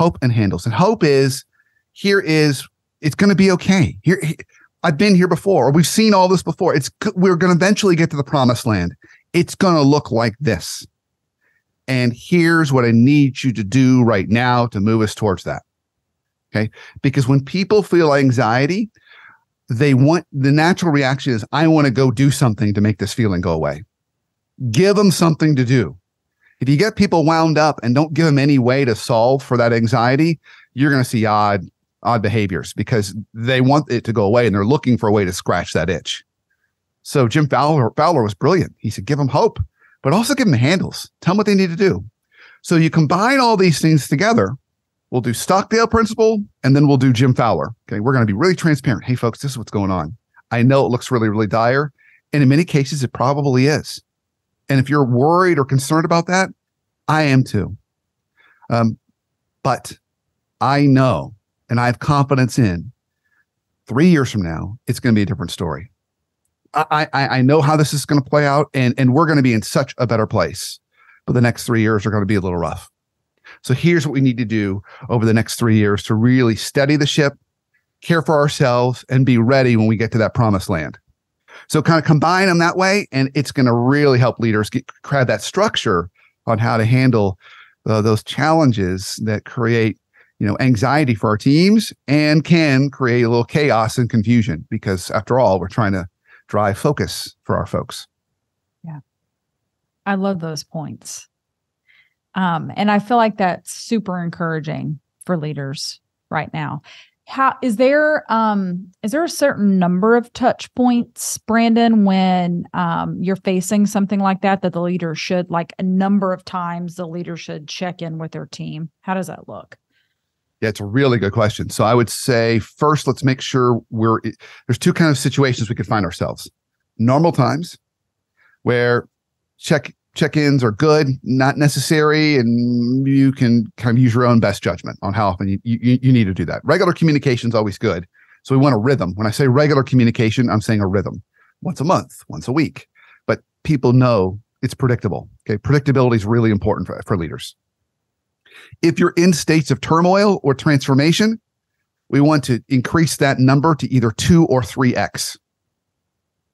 Hope and handles. And hope is, it's going to be okay. I've been here before, or we've seen all this before. We're going to eventually get to the promised land. It's going to look like this. And here's what I need you to do right now to move us towards that. Okay. Because when people feel anxiety, the natural reaction is, I want to go do something to make this feeling go away. Give them something to do. If you get people wound up and don't give them any way to solve for that anxiety, you're going to see odd behaviors because they want it to go away and they're looking for a way to scratch that itch. So Jim Fowler was brilliant. He said, give them hope, but also give them handles. Tell them what they need to do. So you combine all these things together. We'll do Stockdale principle, and then we'll do Jim Fowler. Okay, we're going to be really transparent. Hey, folks, this is what's going on. I know it looks really, really dire, and in many cases, it probably is. And if you're worried or concerned about that, I am too. But I know, and I have confidence in, 3 years from now, it's going to be a different story. I know how this is going to play out, and we're going to be in such a better place. But the next 3 years are going to be a little rough. So here's what we need to do over the next 3 years to really steady the ship, care for ourselves, and be ready when we get to that promised land. So kind of combine them that way, and it's going to really help leaders create that structure on how to handle those challenges that create, anxiety for our teams and can create a little chaos and confusion because, after all, we're trying to drive focus for our folks. Yeah, I love those points. And I feel like that's super encouraging for leaders right now. How is there a certain number of touch points, Brandon, when you're facing something like that the leader should, like a number of times the leader should check in with their team? How does that look? Yeah, it's a really good question. So I would say first, let's make sure there's two kind of situations we could find ourselves. Normal times where check-ins are good, not necessary, and you can kind of use your own best judgment on how often you need to do that. Regular communication is always good. So we want a rhythm. When I say regular communication, I'm saying a rhythm. Once a month, once a week. But people know it's predictable. Okay, predictability is really important for leaders. If you're in states of turmoil or transformation, we want to increase that number to either 2 or 3x.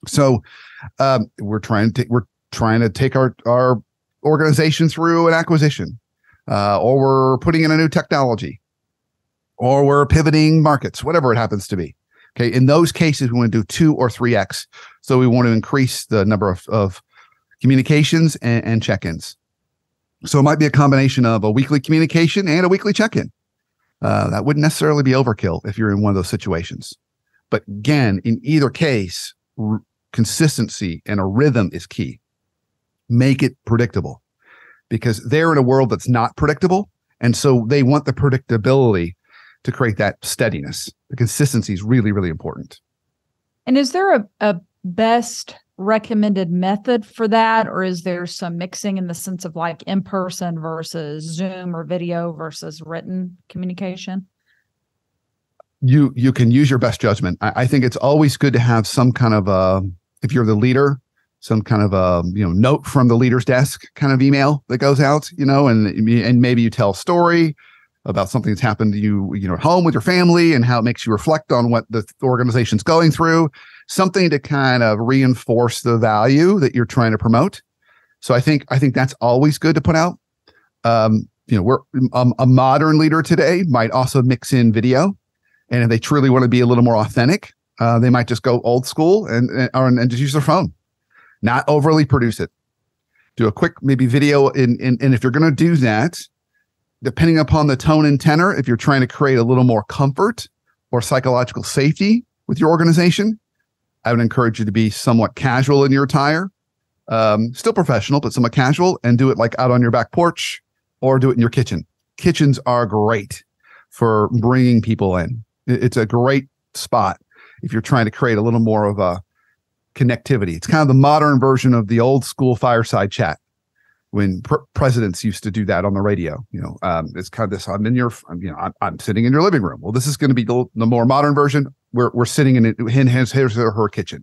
So we're trying to take our organization through an acquisition, or we're putting in a new technology, or we're pivoting markets, whatever it happens to be. Okay, in those cases, we want to do 2 or 3x. So we want to increase the number of communications and check-ins. So it might be a combination of a weekly communication and a weekly check-in. That wouldn't necessarily be overkill if you're in one of those situations. But again, in either case, consistency and a rhythm is key. Make it predictable because they're in a world that's not predictable. And so they want the predictability to create that steadiness. The consistency is really, really important. And is there a best recommended method for that? Or is there some mixing in the sense of like in-person versus Zoom or video versus written communication? You can use your best judgment. I think it's always good to have some kind of if you're the leader, some kind of a note from the leader's desk kind of email that goes out, and maybe you tell a story about something that's happened to you, at home with your family and how it makes you reflect on what the organization's going through, something to kind of reinforce the value that you're trying to promote. So I think that's always good to put out. We're a modern leader today might also mix in video, and if they truly want to be a little more authentic, they might just go old school and just use their phone. Not overly produce it. Do a quick maybe video and if you're going to do that, depending upon the tone and tenor, if you're trying to create a little more comfort or psychological safety with your organization, I would encourage you to be somewhat casual in your attire, still professional, but somewhat casual, and do it like out on your back porch or do it in your kitchen. Kitchens are great for bringing people in. It's a great spot if you're trying to create a little more of a connectivity. It's kind of the modern version of the old school fireside chat when presidents used to do that on the radio. It's kind of this, I'm sitting in your living room. Well, this is going to be the more modern version. We're sitting in here's her kitchen.